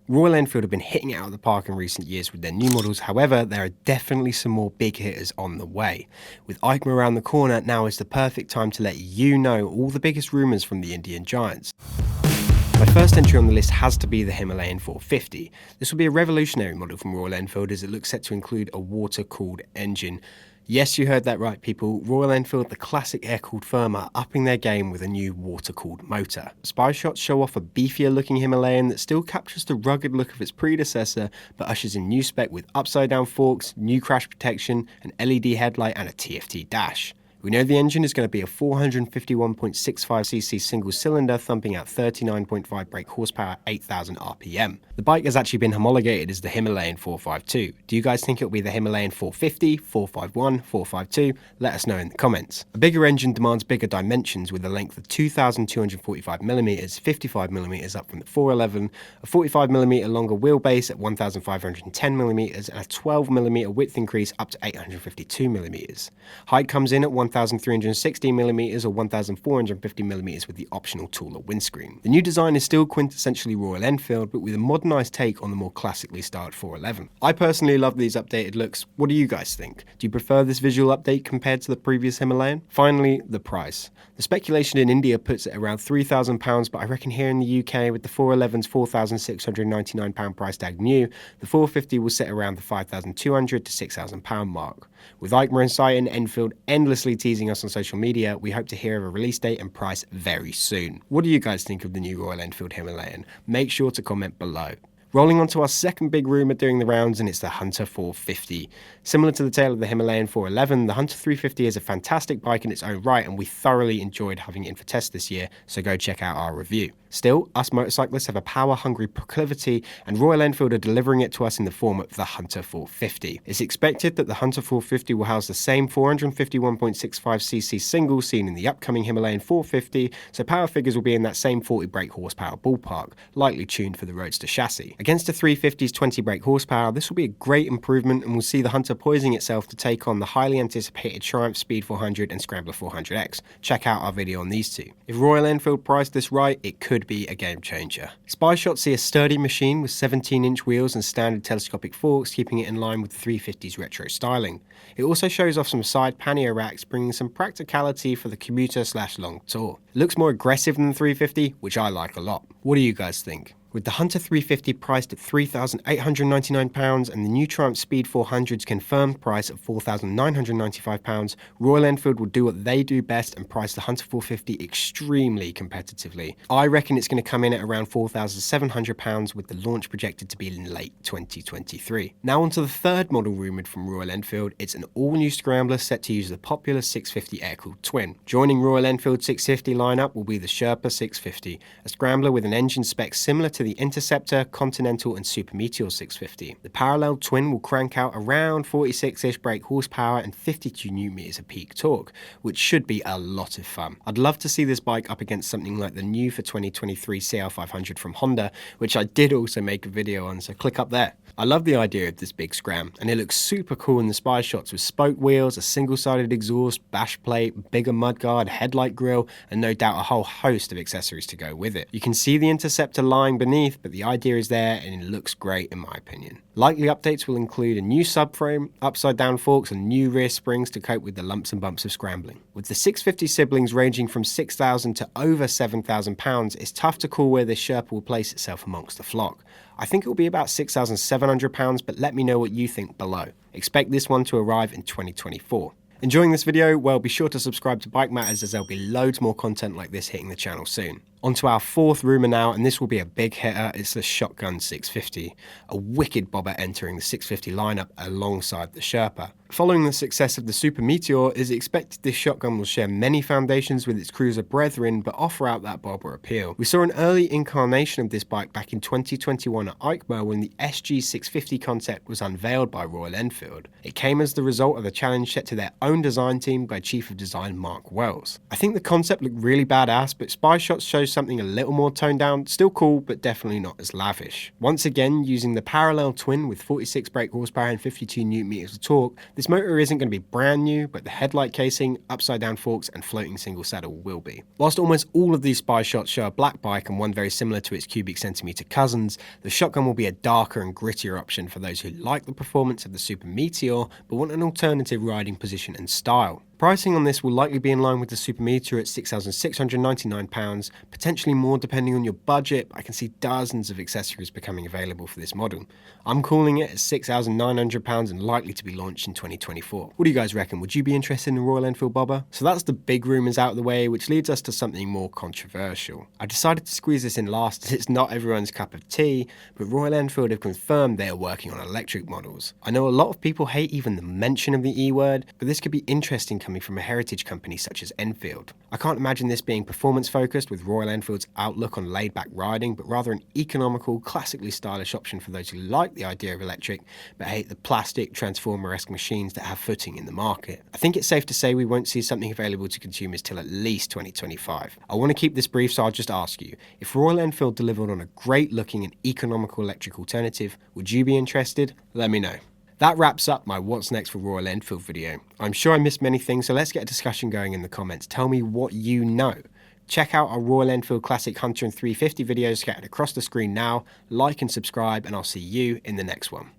Royal Enfield have been hitting it out of the park in recent years with their new models, however, there are definitely some more big hitters on the way. With EICMA around the corner, now is the perfect time to let you know all the biggest rumours from the Indian giants. My first entry on the list has to be the Himalayan 450. This will be a revolutionary model from Royal Enfield as it looks set to include a water-cooled engine. Yes, you heard that right, people. Royal Enfield, the classic air-cooled firm, are upping their game with a new water-cooled motor. Spy shots show off a beefier-looking Himalayan that still captures the rugged look of its predecessor, but ushers in new spec with upside-down forks, new crash protection, an LED headlight, and a TFT dash. We know the engine is going to be a 451.65cc single cylinder thumping out 39.5 brake horsepower, 8,000 RPM. The bike has actually been homologated as the Himalayan 452. Do you guys think it'll be the Himalayan 450, 451, 452? Let us know in the comments. A bigger engine demands bigger dimensions with a length of 2,245mm, 55mm up from the 411, a 45mm longer wheelbase at 1,510mm, and a 12mm width increase up to 852mm. Height comes in at 1,360mm or 1,450mm with the optional taller windscreen. The new design is still quintessentially Royal Enfield, but with a modernised take on the more classically styled 411. I personally love these updated looks. What do you guys think? Do you prefer this visual update compared to the previous Himalayan? Finally, the price. The speculation in India puts it around £3,000, but I reckon here in the UK with the 411's £4,699 price tag new, the 450 will sit around the £5,200 to £6,000 mark. With EICMA in sight and Enfield endlessly teasing us on social media, we hope to hear of a release date and price very soon. What do you guys think of the new Royal Enfield Himalayan? Make sure to comment below. Rolling on to our second big rumour doing the rounds, and it's the Hunter 450. Similar to the tale of the Himalayan 411, the Hunter 350 is a fantastic bike in its own right, and we thoroughly enjoyed having it in for test this year, so go check out our review. Still, us motorcyclists have a power-hungry proclivity, and Royal Enfield are delivering it to us in the form of the Hunter 450. It's expected that the Hunter 450 will house the same 451.65cc single seen in the upcoming Himalayan 450, so power figures will be in that same 40 brake horsepower ballpark, lightly tuned for the roadster chassis. Against the 350's 20 brake horsepower, this will be a great improvement, and we'll see the Hunter poising itself to take on the highly anticipated Triumph Speed 400 and Scrambler 400X. Check out our video on these two. If Royal Enfield priced this right, it could be a game changer. Spy shots see a sturdy machine with 17-inch wheels and standard telescopic forks, keeping it in line with the 350's retro styling. It also shows off some side pannier racks, bringing some practicality for the commuter/long tour. It looks more aggressive than the 350, which I like a lot. What do you guys think? With the Hunter 350 priced at £3,899 and the new Triumph Speed 400's confirmed price at £4,995, Royal Enfield will do what they do best and price the Hunter 450 extremely competitively. I reckon it's going to come in at around £4,700 with the launch projected to be in late 2023. Now onto the third model rumoured from Royal Enfield. It's an all-new Scrambler set to use the popular 650 air-cooled twin. Joining Royal Enfield 650 lineup will be the Sherpa 650, a Scrambler with an engine spec similar to the Interceptor, Continental and Super Meteor 650. The parallel twin will crank out around 46-ish brake horsepower and 52 Nm of peak torque, which should be a lot of fun. I'd love to see this bike up against something like the new for 2023 CL500 from Honda, which I did also make a video on, so click up there. I love the idea of this big Scram, and it looks super cool in the spy shots with spoke wheels, a single-sided exhaust, bash plate, bigger mudguard, headlight grille, and no doubt a whole host of accessories to go with it. You can see the Interceptor lying beneath, but the idea is there and it looks great in my opinion. Likely updates will include a new subframe, upside-down forks, and new rear springs to cope with the lumps and bumps of scrambling. With the 650 siblings ranging from £6,000 to over £7,000, it's tough to call where this Sherpa will place itself amongst the flock. I think it will be about £6,700, but let me know what you think below. Expect this one to arrive in 2024. Enjoying this video? Well, be sure to subscribe to Bike Matters as there'll be loads more content like this hitting the channel soon. On to our fourth rumour now, and this will be a big hitter. It's the Shotgun 650, a wicked bobber entering the 650 lineup alongside the Sherpa. Following the success of the Super Meteor, it is expected this shotgun will share many foundations with its cruiser brethren, but offer out that bobber appeal. We saw an early incarnation of this bike back in 2021 at EICMA when the SG650 concept was unveiled by Royal Enfield. It came as the result of a challenge set to their own design team by Chief of Design Mark Wells. I think the concept looked really badass, but spy shots show something a little more toned down, still cool, but definitely not as lavish. Once again, using the parallel twin with 46 brake horsepower and 52 Nm of torque, this motor isn't going to be brand new, but the headlight casing, upside down forks, and floating single saddle will be. Whilst almost all of these spy shots show a black bike and one very similar to its cubic centimetre cousins, the shotgun will be a darker and grittier option for those who like the performance of the Super Meteor, but want an alternative riding position and style. Pricing on this will likely be in line with the Super Meteor at £6,699, potentially more depending on your budget. I can see dozens of accessories becoming available for this model. I'm calling it at £6,900 and likely to be launched in 2024. What do you guys reckon? Would you be interested in a Royal Enfield bobber? So that's the big rumours out of the way, which leads us to something more controversial. I decided to squeeze this in last as it's not everyone's cup of tea, but Royal Enfield have confirmed they are working on electric models. I know a lot of people hate even the mention of the E word, but this could be interesting coming from a heritage company such as Enfield. I can't imagine this being performance focused with Royal Enfield's outlook on laid back riding, but rather an economical, classically stylish option for those who like the idea of electric, but hate the plastic, transformer-esque machines that have footing in the market. I think it's safe to say we won't see something available to consumers till at least 2025. I want to keep this brief, so I'll just ask you, if Royal Enfield delivered on a great looking and economical electric alternative, would you be interested? Let me know. That wraps up my What's Next for Royal Enfield video. I'm sure I missed many things, so let's get a discussion going in the comments. Tell me what you know. Check out our Royal Enfield Classic Hunter and 350 videos scattered across the screen now, like and subscribe, and I'll see you in the next one.